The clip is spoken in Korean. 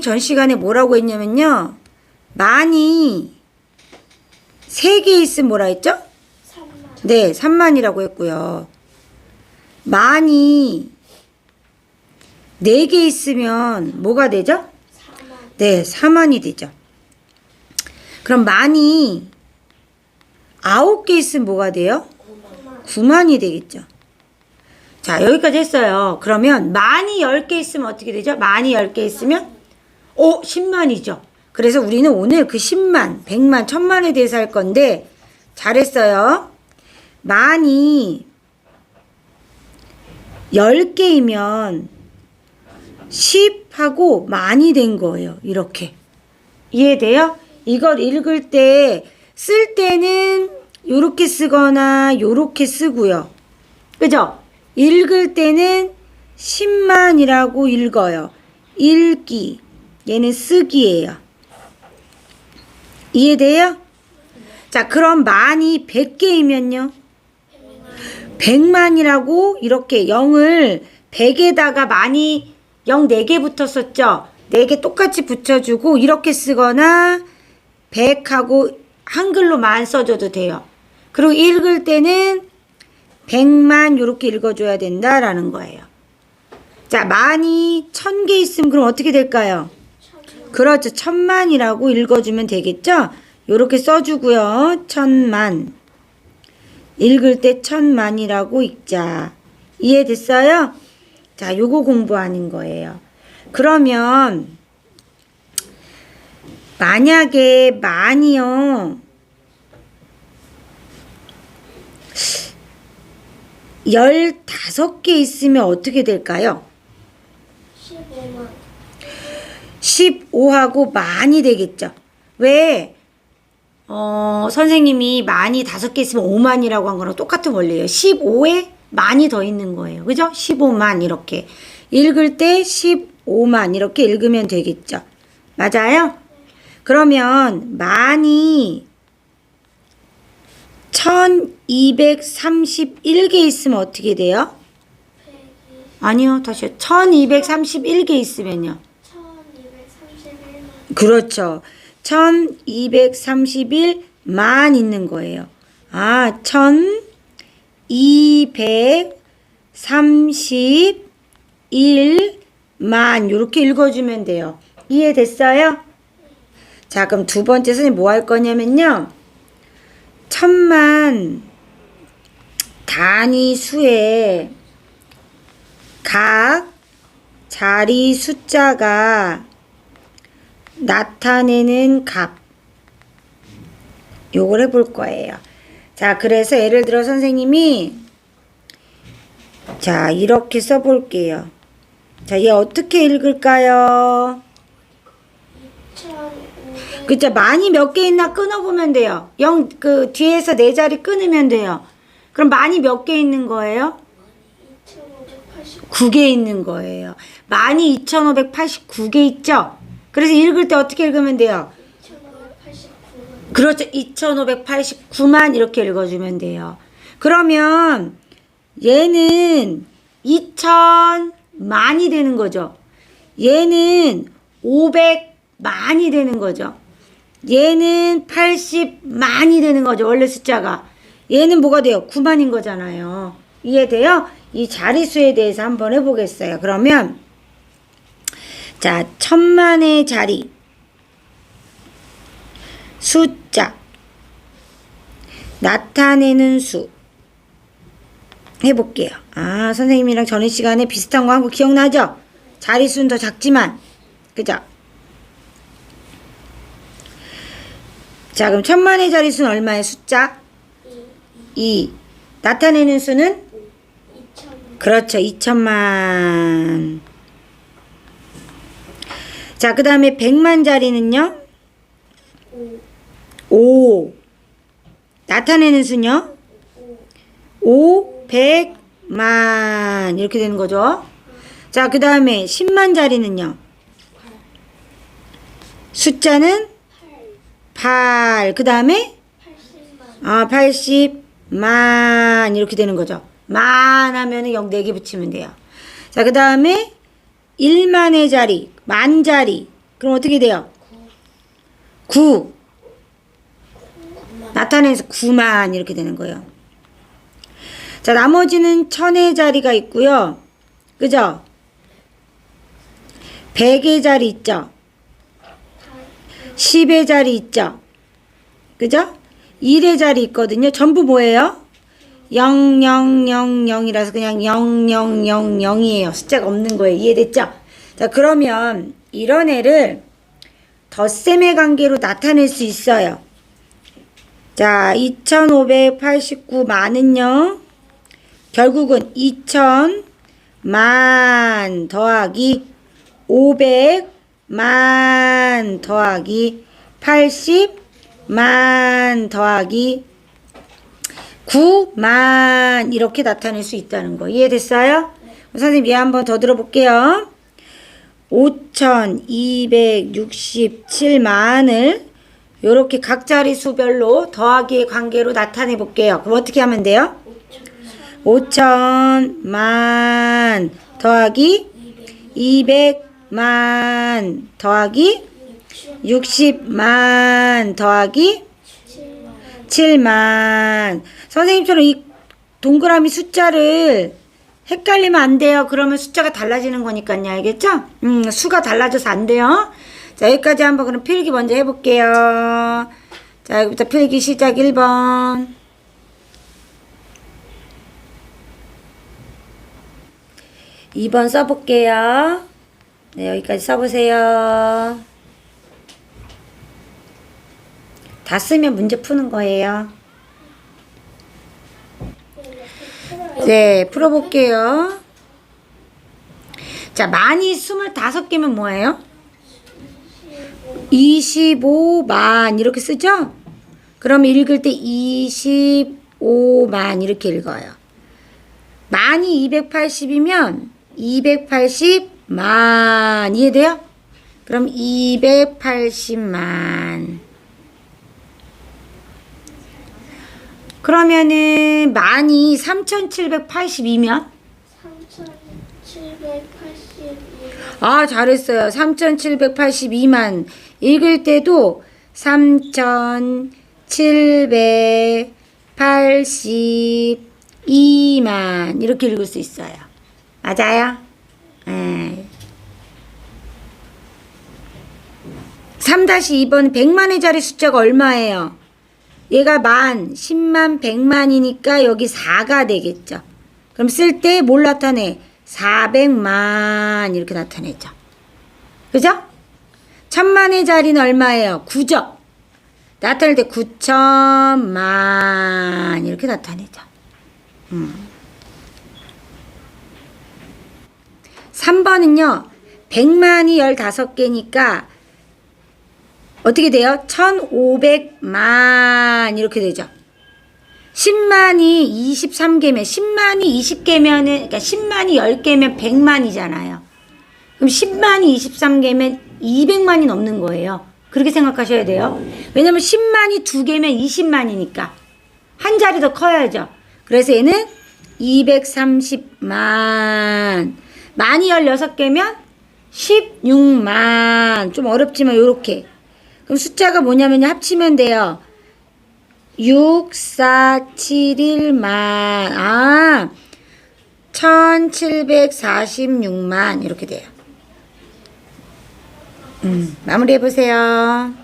전 시간에 뭐라고 했냐면요. 만이 3개 있으면 뭐라 했죠? 3만. 네, 3만이라고 했고요. 만이 4개 있으면 뭐가 되죠? 4만. 네, 4만이 되죠. 그럼 만이 9개 있으면 뭐가 돼요? 9만이 되겠죠. 자, 여기까지 했어요. 그러면 만이 10개 있으면 어떻게 되죠? 만이 10개 있으면 10만이죠. 그래서 우리는 오늘 그 10만, 100만, 1000만에 대해서 할 건데 잘했어요. 만이 10개이면 10하고 만이 된 거예요. 이렇게. 이해돼요? 이걸 읽을 때, 쓸 때는 요렇게 쓰거나 요렇게 쓰고요. 그죠? 읽을 때는 10만이라고 읽어요. 읽기. 얘는 쓰기예요. 이해돼요? 자, 그럼 만이 100개이면요. 100만이라고 이렇게 0을 100에다가 만이 0 4개 붙었었죠? 4개 똑같이 붙여주고 이렇게 쓰거나 100하고 한글로 만 써줘도 돼요. 그리고 읽을 때는 100만 이렇게 읽어줘야 된다라는 거예요. 자, 만이 1000개 있으면 그럼 어떻게 될까요? 그렇죠. 1000만이라고 읽어주면 되겠죠? 이렇게 써주고요. 1000만. 읽을 때 1000만이라고 읽자. 이해됐어요? 자, 요거 공부하는 거예요. 그러면 만약에 만이요 15개 있으면 어떻게 될까요? 15만. 15하고 만이 되겠죠. 왜? 선생님이 만이 5개 있으면 5만이라고 한 거랑 똑같은 원리예요. 15에 만이 더 있는 거예요. 그죠? 15만 이렇게. 읽을 때 15만 이렇게 읽으면 되겠죠. 맞아요? 그러면 만이 1231개 있으면 어떻게 돼요? 120. 아니요. 다시요. 1231개 있으면요. 1231만. 그렇죠. 1231만 있는 거예요. 아, 1231만 이렇게 읽어주면 돼요. 이해됐어요? 자, 그럼 두 번째 선생님 뭐 할 거냐면요. 1000만 단위 수에 각 자리 숫자가 나타내는 값 요걸 해볼 거예요. 자, 그래서 예를 들어 선생님이 자, 이렇게 써볼게요. 자, 얘 어떻게 읽을까요? 2500. 그쵸? 만이 몇 개 있나 끊어보면 돼요. 그 뒤에서 네 자리 끊으면 돼요. 그럼 만이 몇 개 있는 거예요? 2589. 9개 있는 거예요. 만이 2589개 있죠? 그래서 읽을 때 어떻게 읽으면 돼요? 2589만. 그렇죠. 2589만 이렇게 읽어주면 돼요. 그러면 얘는 2000만이 되는 거죠. 얘는 500만이 되는 거죠. 얘는 80만이 되는 거죠. 원래 숫자가. 얘는 뭐가 돼요? 9만인 거잖아요. 이해돼요? 이 자리수에 대해서 한번 해보겠어요. 그러면 자, 1000만의 자리 숫자 나타내는 수 해볼게요. 아, 선생님이랑 전에 시간에 비슷한 거 한 거 기억나죠? 자리수는 더 작지만 그죠? 자, 그럼 1000만의 자리수는 얼마의 숫자? 2. 나타내는 수는? 2000. 그렇죠. 2000만. 자, 그 다음에 100만짜리는요? 5. 나타내는 수는요? 500만. 이렇게 되는 거죠. 자, 그 다음에 10만짜리는요? 숫자는 8. 그 다음에? 80만. 80만. 이렇게 되는 거죠. 만 하면은 0 4개 붙이면 돼요. 자, 그 다음에 1만의 자리, 만 자리. 그럼 어떻게 돼요? 9. 나타내서 9만 이렇게 되는 거예요. 자, 나머지는 1000의 자리가 있고요. 그죠? 100의 자리 있죠? 10의 자리 있죠? 그죠? 1의 자리 있거든요. 전부 뭐예요? 0, 0, 0, 0이라서 그냥 0, 0, 0, 0이에요. 숫자가 없는 거예요. 이해됐죠? 자, 그러면 이런 애를 덧셈의 관계로 나타낼 수 있어요. 자, 2589만은요. 결국은 2000만 더하기 500만 더하기 80만 더하기 9만 이렇게 나타낼 수 있다는 거. 이해됐어요? 선생님 얘 한번 더 들어볼게요. 5267만을 이렇게 각 자릿수별로 더하기의 관계로 나타내 볼게요. 그럼 어떻게 하면 돼요? 5000만 더하기 200만 더하기 60만 더하기 7만. 선생님처럼 이 동그라미 숫자를 헷갈리면 안 돼요. 그러면 숫자가 달라지는 거니까요. 알겠죠? 수가 달라져서 안 돼요. 자, 여기까지 한번 그럼 필기 먼저 해볼게요. 자, 여기부터 필기 시작 1번. 2번 써볼게요. 네, 여기까지 써보세요. 다 쓰면 문제 푸는 거예요. 네, 풀어볼게요. 자, 만이 25개면 뭐예요? 25만 이렇게 쓰죠? 그럼 읽을 때 25만 이렇게 읽어요. 만이 280이면 280만 이해돼요? 그럼 280만. 그러면은 만이 3782면 3782. 아, 잘했어요. 3782만. 읽을 때도 3782만 이렇게 읽을 수 있어요. 맞아요? 네. 3-2번 100만의 자리 숫자가 얼마예요? 얘가 만, 10만, 100만이니까 여기 4가 되겠죠. 그럼 쓸 때 뭘 나타내? 400만 이렇게 나타내죠. 그죠? 1000만의 자리는 얼마예요? 9죠. 나타낼 때 9천만 이렇게 나타내죠. 3번은요. 100만이 15개니까 어떻게 돼요? 1500만 이렇게 되죠. 10만이 23개면 10만이 20개면은 그러니까 10만이 10개면 100만이잖아요. 그럼 10만이 23개면 200만이 넘는 거예요. 그렇게 생각하셔야 돼요. 왜냐면 10만이 2개면 20만이니까 한 자리 더 커야죠. 그래서 얘는 230만. 만이 16개면 16만. 좀 어렵지만 요렇게. 그럼 숫자가 뭐냐면 합치면 돼요. 6, 4, 7, 1만. 아, 1746만. 이렇게 돼요. 마무리 해보세요.